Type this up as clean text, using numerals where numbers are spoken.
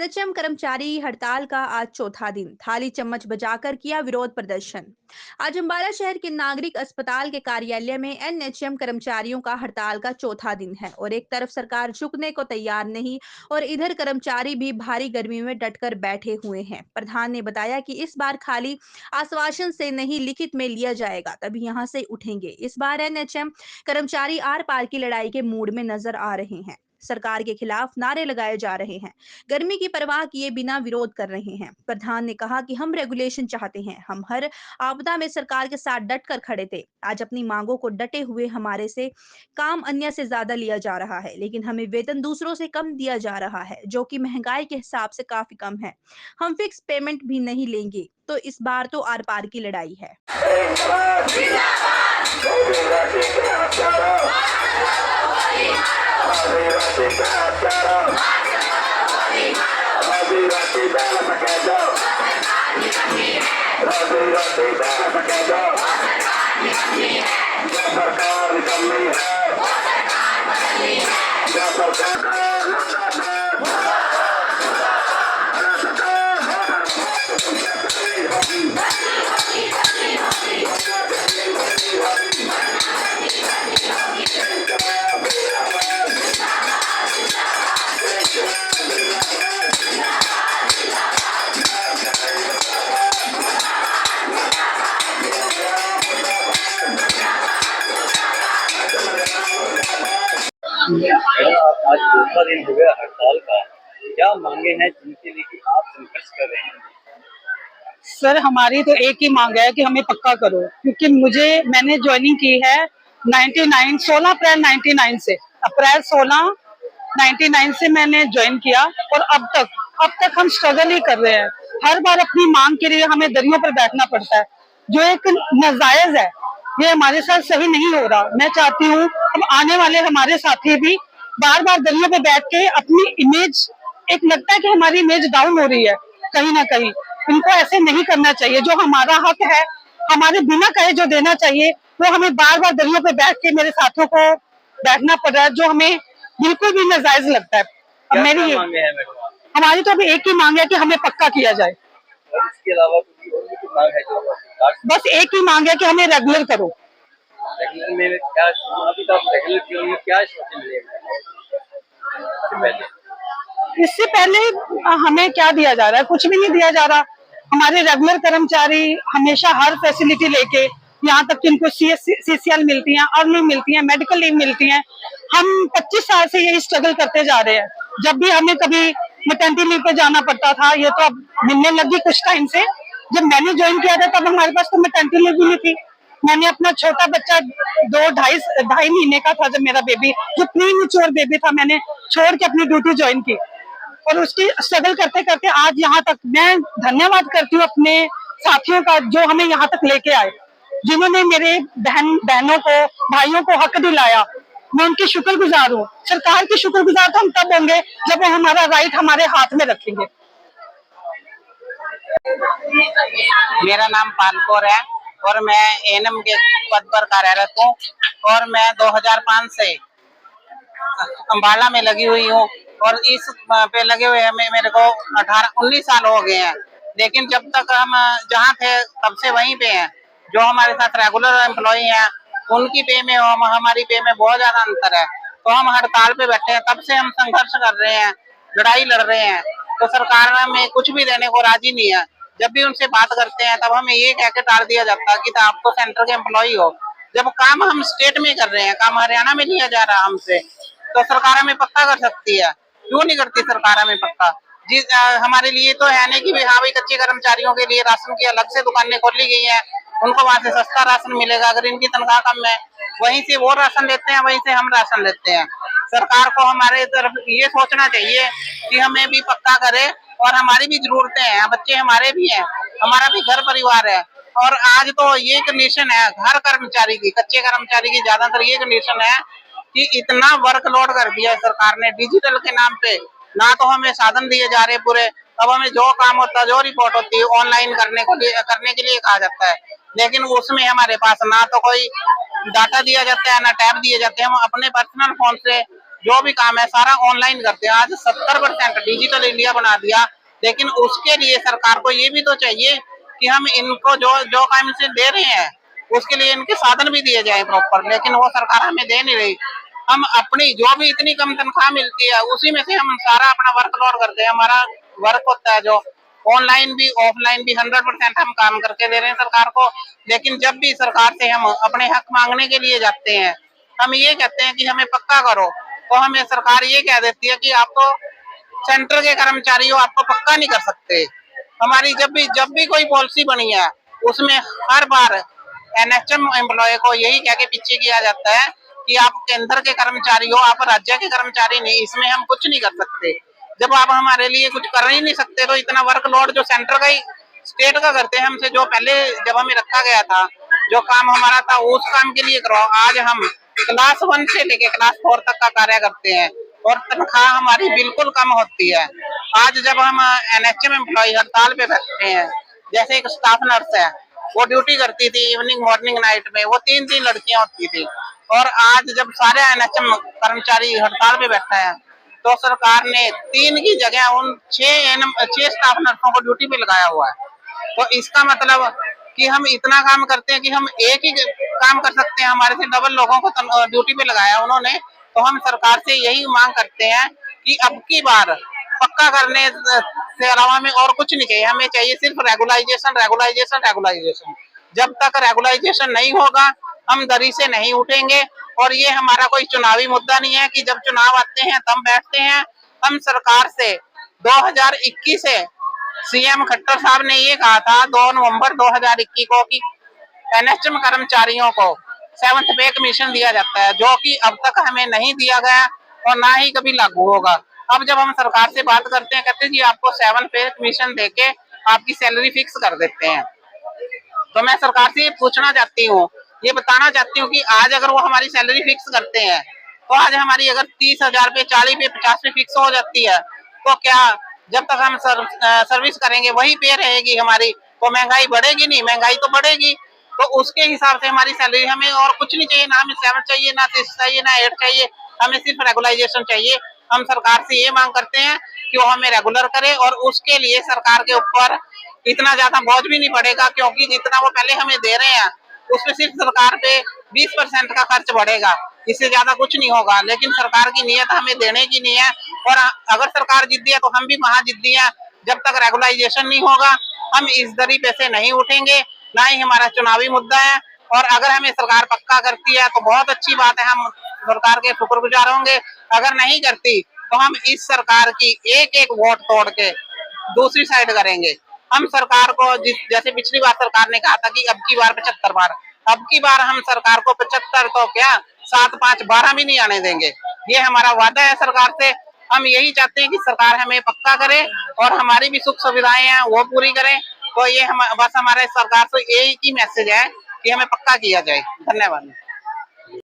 NHM कर्मचारी हड़ताल का आज चौथा दिन। थाली चम्मच बजाकर किया विरोध प्रदर्शन। आज अम्बाला शहर के नागरिक अस्पताल के कार्यालय में एनएचएम कर्मचारियों का हड़ताल का चौथा दिन है और एक तरफ सरकार झुकने को तैयार नहीं और इधर कर्मचारी भी भारी गर्मी में डटकर बैठे हुए हैं। प्रधान ने बताया कि इस बार खाली आश्वासन से नहीं, लिखित में लिया जाएगा तभी यहां से उठेंगे। इस बार एनएचएम कर्मचारी आर पार की लड़ाई के मूड में नजर आ रहे हैं। सरकार के खिलाफ नारे लगाए जा रहे हैं, गर्मी की परवाह किए बिना विरोध कर रहे हैं। प्रधान ने कहा कि हम रेगुलेशन चाहते हैं, हम हर आपदा में सरकार के साथ डट कर खड़े थे। आज अपनी मांगों को डटे हुए हमारे से काम अन्य से ज्यादा लिया जा रहा है, लेकिन हमें वेतन दूसरों से कम दिया जा रहा है, जो कि महंगाई के हिसाब से काफी कम है। हम फिक्स पेमेंट भी नहीं लेंगे, तो इस बार तो आर पार की लड़ाई है। आज चौथा दिन हो गया हड़ताल का। क्या मांगे हैं जिनके लिए कि आप संघर्ष कर रहे हैं? सर, हमारी तो एक ही मांग है कि हमें पक्का करो, क्योंकि मैंने ज्वाइनिंग की है 16 अप्रैल 99 से। अप्रैल 16 99 से मैंने ज्वाइन किया और अब तक हम स्ट्रगल ही कर रहे हैं। हर बार अपनी मांग के लिए हमें दरियों पर बैठना पड़ता है, जो एक नाजायज है। ये हमारे साथ सही नहीं हो रहा। मैं चाहती हूँ अब आने वाले हमारे साथी भी बार बार दरियों पे बैठ के अपनी इमेज, एक लगता है कि हमारी इमेज डाउन हो रही है कहीं ना कहीं। इनको ऐसे नहीं करना चाहिए। जो हमारा हक है, हमारे बिना कहे जो देना चाहिए, वो हमें बार बार दरियों पे बैठ के मेरे साथियों को बैठना पड़ रहा है, जो हमें बिल्कुल भी नाजायज लगता है। अब हमारी तो अभी एक ही मांग है कि हमें पक्का किया जाए। और इसके अलावा कोई मांग है जो बस एक ही मांग है कि हमें रेगुलर करो। रेगुलर में क्या अभी तक रेगुलर क्यों नहीं, क्या इससे पहले हमें क्या दिया जा रहा है? कुछ भी नहीं दिया जा रहा। हमारे रेगुलर कर्मचारी हमेशा हर फैसिलिटी लेके, यहाँ तक कि इनको CCL मिलती है, अर्निंग मिलती है, मेडिकल लीव मिलती है। हम 25 साल से यही स्ट्रगल करते जा रहे हैं। जब भी हमें कभी मैटरनिटी लीव पे जाना पड़ता था, ये तो अब मिलने लगी कुछ टाइम से। जब मैंने ज्वाइन किया था तब हमारे पास तो मैटरनिटी लीव भी नहीं थी। मैंने अपना छोटा बच्चा 2 ढाई महीने का था, जब मेरा बेबी, जो प्री मैच्योर बेबी था, मैंने छोड़ के अपनी ड्यूटी ज्वाइन की और उसकी स्ट्रगल करते करते आज यहाँ तक। मैं धन्यवाद करती हूँ अपने साथियों का, जो हमें यहाँ तक लेके आए, जिन्होंने मेरे बहनों को, भाइयों को हक दिलाया। मैं उनकी शुक्रगुजार हूँ। सरकार की शुक्रगुजार तो हम तब होंगे जब वो हमारा राइट हमारे हाथ में रखेंगे। मेरा नाम पालकोर है और मैं एएनएम के पद पर कार्यरत हूँ और मैं 2005 से अम्बाला में लगी हुई हूँ और इस पे लगे हुए हमें मेरे को 19 साल हो गए हैं। लेकिन जब तक हम जहाँ थे तब से वहीं पे हैं। जो हमारे साथ रेगुलर एम्प्लॉई हैं, उनकी पे में हमारी पे में बहुत ज्यादा अंतर है। तो हम हड़ताल पे बैठे हैं, तब से हम संघर्ष कर रहे हैं, लड़ाई लड़ रहे हैं। तो सरकार हमें कुछ भी देने को राजी नहीं है। जब भी उनसे बात करते हैं तब हमें ये कह के टाल दिया जाता है कि आप तो सेंटर के एम्प्लॉई हो, जब काम हम स्टेट में कर रहे हैं, काम हरियाणा में लिया जा रहा है हमसे। तो सरकार हमें पक्का कर सकती है, क्यों नहीं करती सरकार हमें पक्का? हमारे लिए तो है नहीं कि हाँ भाई कच्चे कर्मचारियों के लिए राशन की अलग से दुकानें खोली गई हैं, उनको वहां से सस्ता राशन मिलेगा। अगर इनकी तनख्वाह कम है, वहीं से वो राशन लेते हैं, वहीं से हम राशन लेते हैं। सरकार को हमारे तरफ ये सोचना चाहिए कि हमें भी पक्का करे, और हमारी भी जरूरतें हैं, बच्चे हमारे भी हैं, हमारा भी घर परिवार है। और आज तो ये कंडीशन है हर कर्मचारी की, कच्चे कर्मचारी की ज्यादातर ये कंडीशन है कि इतना वर्कलोड कर दिया सरकार ने डिजिटल के नाम पे। ना तो हमें साधन दिए जा रहे पूरे, अब हमें जो काम होता है, जो रिपोर्ट होती है, ऑनलाइन करने के लिए कहा जाता है, लेकिन उसमें हमारे पास ना तो कोई डाटा दिया जाता है, ना टैब दिए जाते हैं। हम अपने पर्सनल फोन से जो भी काम है सारा ऑनलाइन करते हैं। आज 70% डिजिटल इंडिया बना दिया, लेकिन उसके लिए सरकार को ये भी तो चाहिए कि हम इनको जो जो काम से दे रहे हैं उसके लिए इनके साधन भी दिए जाए प्रॉपर, लेकिन वो सरकार हमें दे नहीं रही। हम अपनी जो भी इतनी कम तनख्वाह मिलती है उसी में से हम सारा अपना वर्कलोड करते हैं। हमारा वर्क होता है जो ऑनलाइन भी ऑफलाइन भी 100% हम काम करके दे रहे हैं सरकार को। लेकिन जब भी सरकार से हम अपने हक मांगने के लिए जाते हैं, हम ये कहते हैं कि हमें पक्का करो, तो हमें सरकार ये कह देती है कि आप तो सेंटर के कर्मचारी हो, आपको पक्का नहीं कर सकते। हमारी जब भी कोई पॉलिसी बनी है उसमें हर बार एनएचएम एम्प्लॉय को यही कह के पीछे किया जाता है कि आप केंद्र के कर्मचारी हो, आप राज्य के कर्मचारी नहीं, इसमें हम कुछ नहीं कर सकते। जब आप हमारे लिए कुछ कर ही नहीं सकते तो इतना वर्कलोड जो सेंटर का ही स्टेट का करते हैं हमसे, जो पहले जब हमें रखा गया था जो काम हमारा था उस काम के लिए करो। आज हम क्लास 1 से लेके क्लास 4 तक का कार्य करते हैं और तनख्वाह हमारी बिल्कुल कम होती है। आज जब हम एनएचएम एम्प्लॉय हड़ताल पे बैठते हैं, जैसे एक स्टाफ नर्स है वो ड्यूटी करती थी इवनिंग मॉर्निंग नाइट में, वो 3-3 लड़कियां होती थी, और आज जब सारे एनएचएम कर्मचारी हड़ताल पे बैठे हैं तो सरकार ने 3 की जगह उन 6 स्टाफ नर्सों को ड्यूटी पे लगाया हुआ है। तो इसका मतलब कि हम इतना काम करते हैं कि हम एक ही काम कर सकते हैं, हमारे से डबल लोगों को ड्यूटी पे लगाया उन्होंने। तो हम सरकार से यही मांग करते हैं कि अब की बार पक्का करने से अलावा हमें और कुछ नहीं चाहिए, हमें चाहिए सिर्फ रेगुलाइजेशन रेगुलाइजेशन रेगुलाइजेशन। जब तक रेगुलाइजेशन नहीं होगा हम दरी से नहीं उठेंगे। और ये हमारा कोई चुनावी मुद्दा नहीं है कि जब चुनाव आते हैं तब बैठते हैं। हम सरकार से 2021 से सीएम खट्टर साहब ने ये कहा था 2 नवंबर 2021 को कि एनएचएम कर्मचारियों को 7th पे कमीशन दिया जाता है, जो कि अब तक हमें नहीं दिया गया और ना ही कभी लागू होगा। अब जब हम सरकार से बात करते हैं कहते हैं जी आपको 7 पे कमीशन देके आपकी सैलरी फिक्स कर देते हैं। तो मैं सरकार से ये पूछना चाहती हूँ, ये बताना चाहती हूँ कि आज अगर वो हमारी सैलरी फिक्स करते हैं तो आज हमारी अगर 30,000 पे 40 पे 50 पे फिक्स हो जाती है तो क्या जब तक हम सर्विस करेंगे वही पे रहेगी हमारी, तो महंगाई बढ़ेगी नहीं, महंगाई तो बढ़ेगी। तो उसके हिसाब से हमारी सैलरी, हमें और कुछ नहीं चाहिए, ना हमें 7 चाहिए, ना 6 चाहिए, ना 8 चाहिए, हमें सिर्फ रेगुलाइजेशन चाहिए। हम सरकार से ये मांग करते हैं कि वो हमें रेगुलर करे और उसके लिए सरकार के ऊपर इतना ज्यादा बोझ भी नहीं पड़ेगा, क्योंकि जितना वो पहले हमें दे रहे हैं उसमें सिर्फ सरकार पे 20% का खर्च बढ़ेगा, इससे ज्यादा कुछ नहीं होगा। लेकिन सरकार की नीयत हमें देने की नहीं है, और अगर सरकार जिद्दी है तो हम भी महाजिद्दी हैं। जब तक रेगुलाइजेशन नहीं होगा हम इस दरी पे से नहीं उठेंगे, ना ही हमारा चुनावी मुद्दा है। और अगर हमें सरकार पक्का करती है तो बहुत अच्छी बात है, हम सरकार के शुक्रगुजार होंगे। अगर नहीं करती तो हम इस सरकार की एक एक वोट तोड़ के दूसरी साइड करेंगे। हम सरकार को जैसे पिछली बार सरकार ने कहा था कि अब की बार 75 बार, अब की बार हम सरकार को 75 तो क्या 7, 5, 12 भी नहीं आने देंगे। ये हमारा वादा है सरकार से। हम यही चाहते हैं कि सरकार हमें पक्का करे और हमारी भी सुख सुविधाएं हैं वो पूरी करे। तो ये हम बस हमारे सरकार से यही की मैसेज है कि हमें पक्का किया जाए। धन्यवाद।